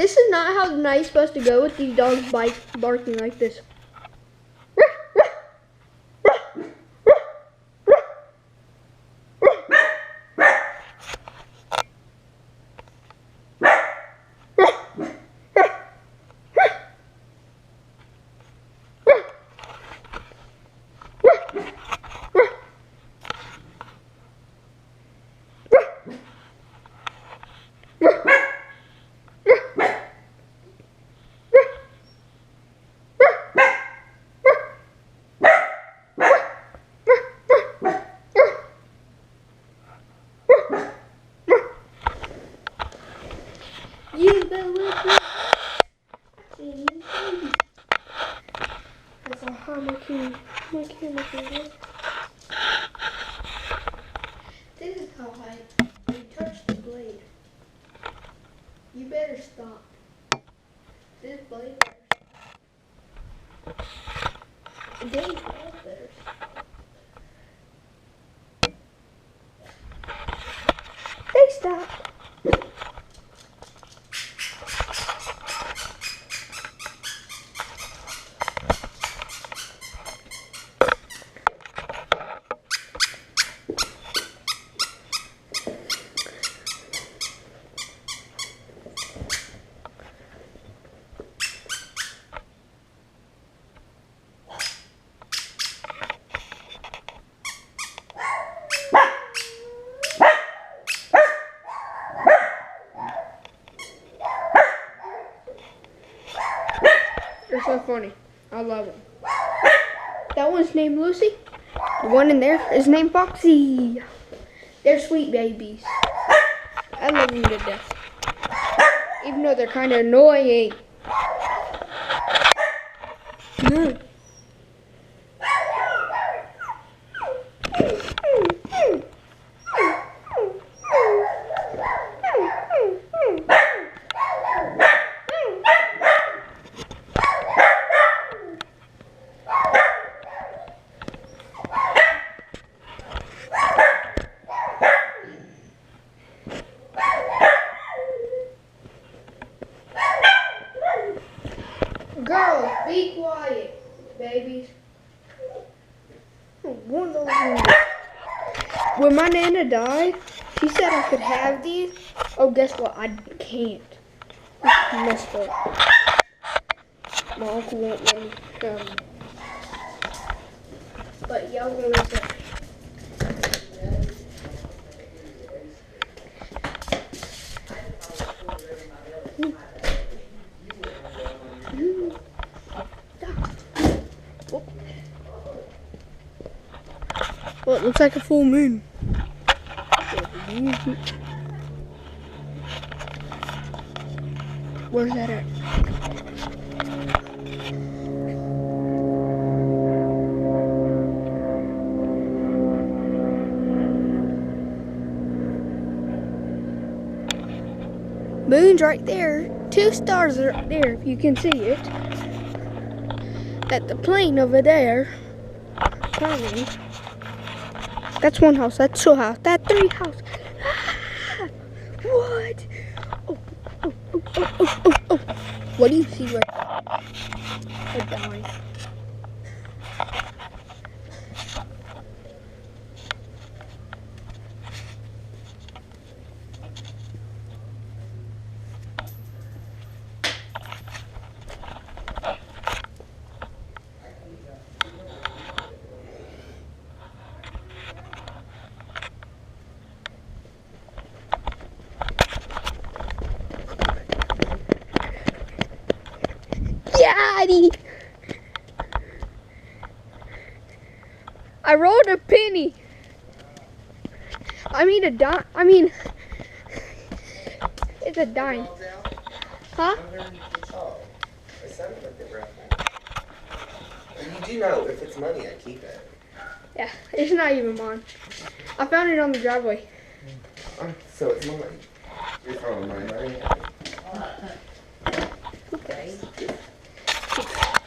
This is not how the night's supposed to go with these dogs barking like this. You better look at that's a hammer key. My camera can This is how high you touch the blade. You better stop. This blade better stop. They all better stop. They stopped. They're so funny. I love them. That one's named Lucy. The one in there is named Foxy. They're sweet babies. I love them to death. Even though they're kind of annoying. Girls, be quiet, babies. When my Nana died, she said I could have these. Oh, guess what? I can't. I messed up. My uncle won't let me show me. But y'all gonna listen. Well, it looks like a full moon. Where's that at? Moon's right there. 2 stars are up there, if you can see it. That the plane over there. Coming. That's 1 house. That's 2 house. That's 3 house. Ah, what? Oh. What do you see right there? A dime. Daddy! I rolled a penny. I mean a dime. I mean, it's a dime. Huh? You do know, if it's money, I keep it. Yeah, it's not even mine. I found it on the driveway. So it's mine. You're throwing my money. Okay.